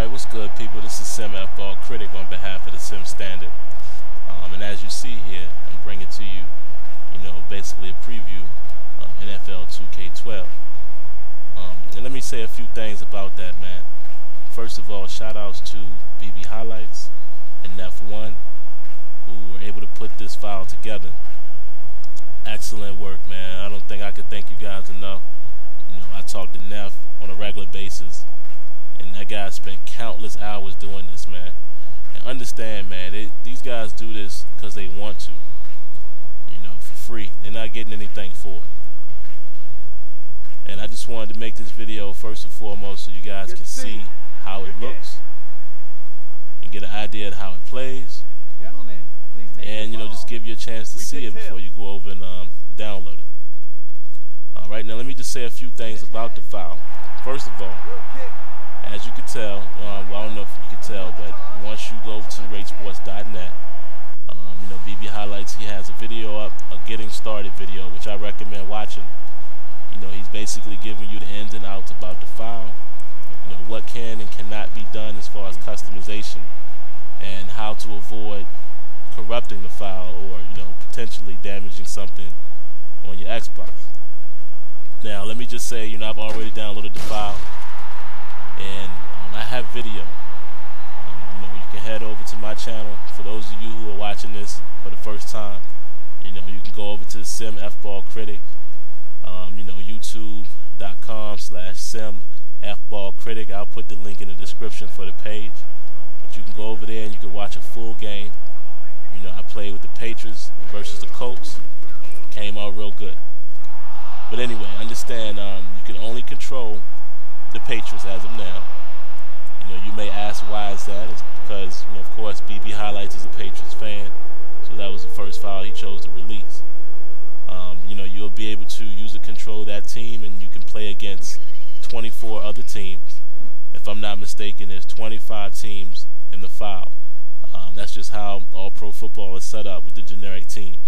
Alright, what's good, people? This is Sim F-Ball Critic on behalf of the Sim Standard. And as you see here, I'm bringing to you, basically a preview of NFL 2K12. And let me say a few things about that, man. First of all, shout outs to BB Highlights and Nef1 who were able to put this file together. Excellent work, man. I don't think I could thank you guys enough. I talk to Nef on a regular basis, and that guy spent countless hours doing this, man. And understand, man, these guys do this because they want to, for free. They're not getting anything for it. And I just wanted to make this video first and foremost so you guys can see how it looks. You get an idea of how it plays. And, just give you a chance to see it before you go over and download it. Alright, now let me just say a few things about the file. First of all, as you can tell, well, I don't know if you can tell, but once you go to RateSports.net, BB Highlights, he has a video up, a getting started video, which I recommend watching. He's basically giving you the ins and outs about the file, what can and cannot be done as far as customization, and how to avoid corrupting the file or, potentially damaging something on your Xbox. Now, let me just say, I've already downloaded the file, and I have video. You can head over to my channel. For those of you who are watching this for the first time, you can go over to Sim F-Ball Critic, youtube.com/Sim F-Ball Critic. I'll put the link in the description for the page. But you can go over there and you can watch a full game. I played with the Patriots versus the Colts. Came out real good. But anyway, understand you can only control the Patriots as of now. You may ask why is that? It's because, of course, BB Highlights is a Patriots fan, so that was the first file he chose to release. You'll be able to user control that team, and you can play against 24 other teams. If I'm not mistaken, there's 25 teams in the file. That's just how all pro football is set up with the generic teams.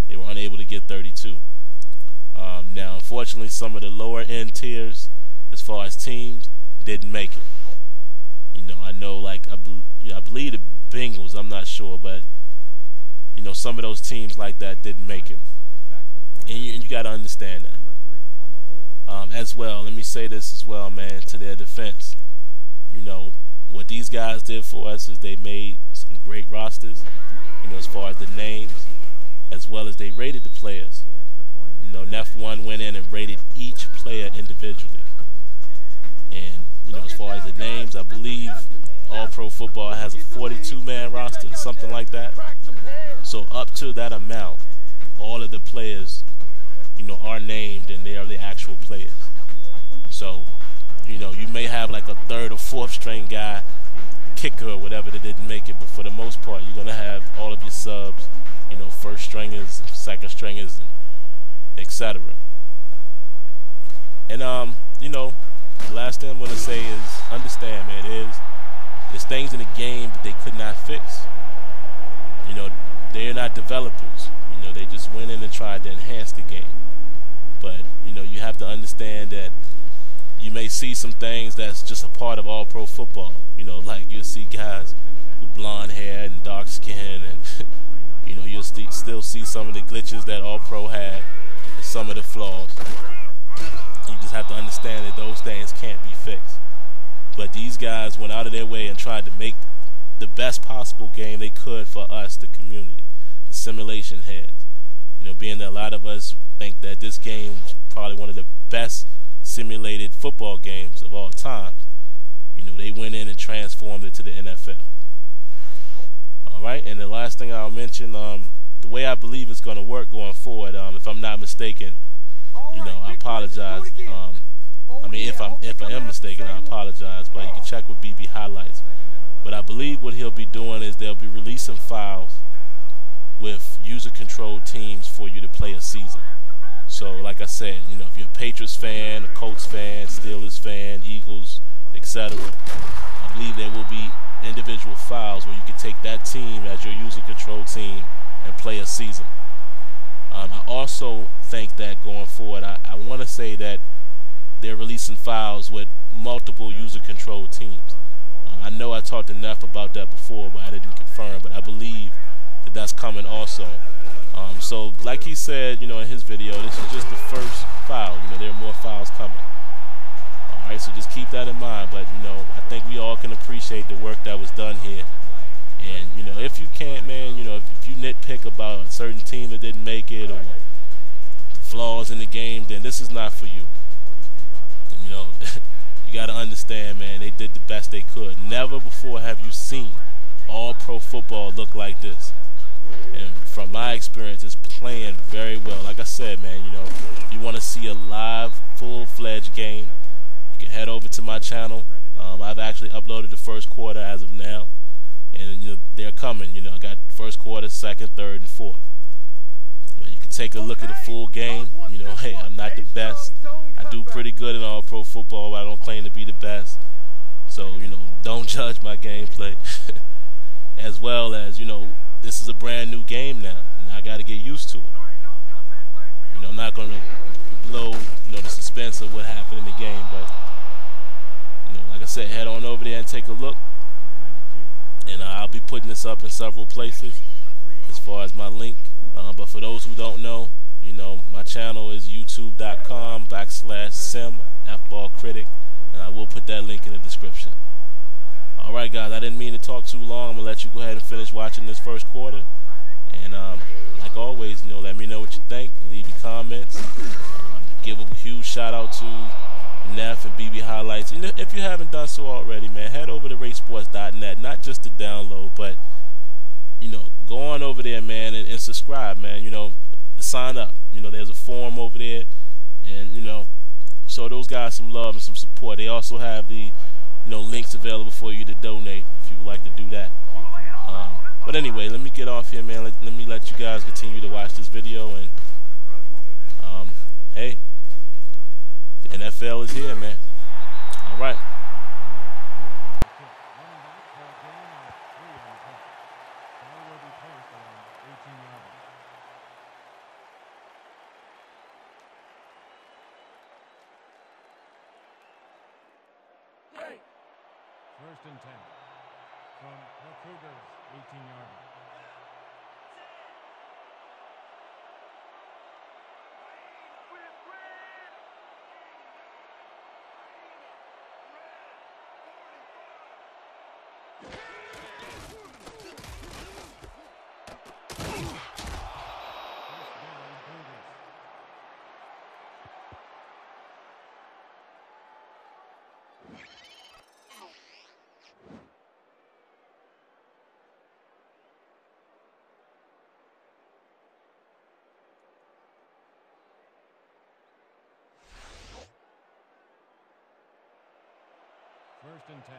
They were unable to get 32. Now, unfortunately, some of the lower end tiers, as far as teams, didn't make it. I know, I believe the Bengals, I'm not sure, but some of those teams like that didn't make it, and you got to understand that. As well, let me say this as well, man, to their defense. What these guys did for us is they made some great rosters, as far as the names, as well as they rated the players. Nef1 went in and rated each player individually. And, as far as the names, I believe All Pro Football has a 42-man roster, something like that. So up to that amount, all of the players, are named and they are the actual players. So, you may have like a third or fourth string guy, kicker or whatever that didn't make it, but for the most part, you're going to have all of your subs, first stringers, second stringers, and etc. And the last thing I'm going to say is, understand, man, there's things in the game that they could not fix. They're not developers. They just went in and tried to enhance the game. But you have to understand that you may see some things that's just a part of all pro football. Like you'll see guys with blonde hair and dark skin, and you'll still see some of the glitches that all pro had, and some of the flaws. You just have to understand that those things can't be fixed. But these guys went out of their way and tried to make the best possible game they could for us, the community, the simulation heads. Being that a lot of us think that this game is probably one of the best simulated football games of all times, they went in and transformed it to the NFL. Alright, and the last thing I'll mention, the way I believe it's going to work going forward, if I'm not mistaken, I apologize. If I am mistaken, I apologize, but you can check with BB Highlights. But I believe what he'll be doing is they'll be releasing files with user-controlled teams for you to play a season. So, like I said, if you're a Patriots fan, a Colts fan, Steelers fan, Eagles, etc., I believe there will be individual files where you can take that team as your user-controlled team and play a season. I also think that going forward, I want to say that they're releasing files with multiple user-controlled teams. I know I talked to Neff about that before, but I didn't confirm. But I believe that that's coming also. So like he said, in his video, this is just the first foul. There are more fouls coming. All right, so just keep that in mind. But I think we all can appreciate the work that was done here. And if you can't, man, if you nitpick about a certain team that didn't make it or flaws in the game, then this is not for you. And, you got to understand, man, they did the best they could. Never before have you seen all pro football look like this. And from my experience, it's playing very well. Like I said, man, if you want to see a live, full-fledged game, you can head over to my channel. I've actually uploaded the first quarter as of now. And, they're coming. I got first quarter, second, third, and fourth. But you can take a look at the full game. Hey, I'm not the best. I do pretty good in all pro football, but I don't claim to be the best. So, don't judge my gameplay. As well as, this is a brand new game now, and I got to get used to it. I'm not going to blow, the suspense of what happened in the game, but, like I said, head on over there and take a look. And I'll be putting this up in several places as far as my link. But for those who don't know, my channel is youtube.com/SimFBallCritic, and I will put that link in the description. All right, guys, I didn't mean to talk too long. I'm going to let you go ahead and finish watching this first quarter. And like always, let me know what you think. Leave your comments. Give a huge shout out to Neff and BB Highlights. If you haven't done so already, man, head over to RateSports.net, not just to download, but go on over there, man, and subscribe, man. Sign up. There's a forum over there, and show those guys some love and some support. They also have the links available for you to donate if you would like to do that. But anyway, let me get off here, man. Let me let you guys continue to watch this video, and hey, the NFL is here, man. All right. First and 10 from the Cougars, 18-yard line. First and 10.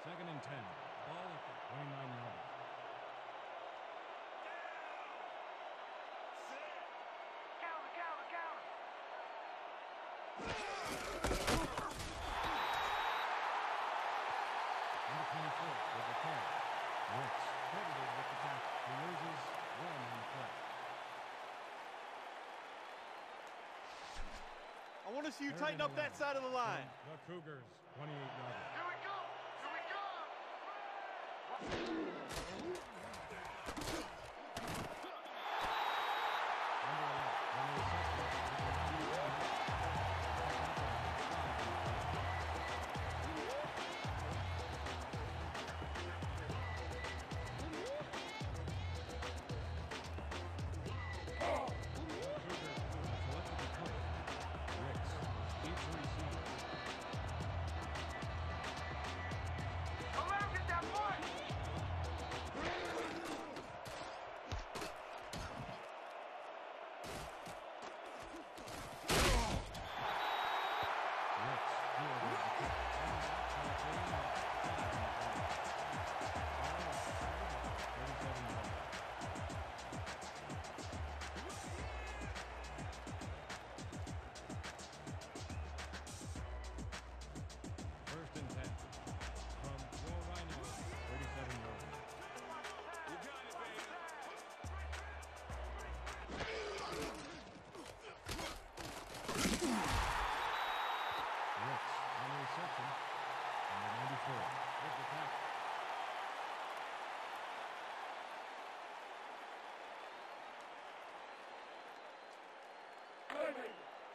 Second and 10. Ball at the 29-yard line. I want to see you tighten up that side of the line. The Cougars, 28-yard line. Here we go. Here we go.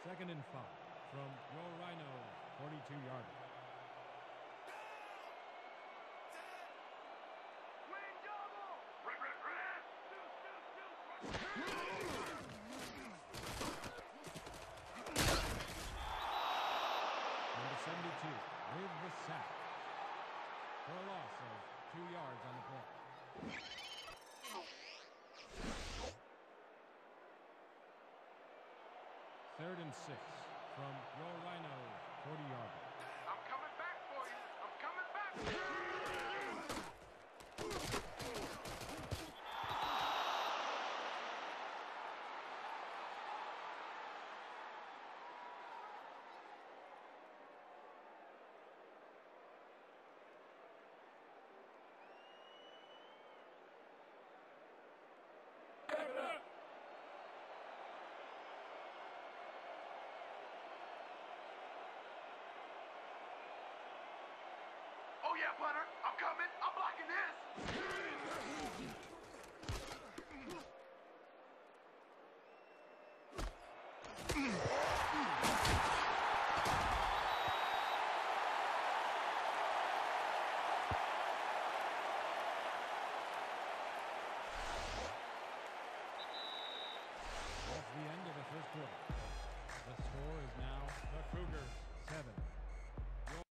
Second and 5 from your Rhinos, 42-yarder. Number 72 with the sack for a loss of 2 yards on the play. Third and 6 from your Rhinos, 40-yarder. I'm coming back for you. I'm coming back for you. Oh yeah, punter. I'm coming. I'm blocking this. That's the end of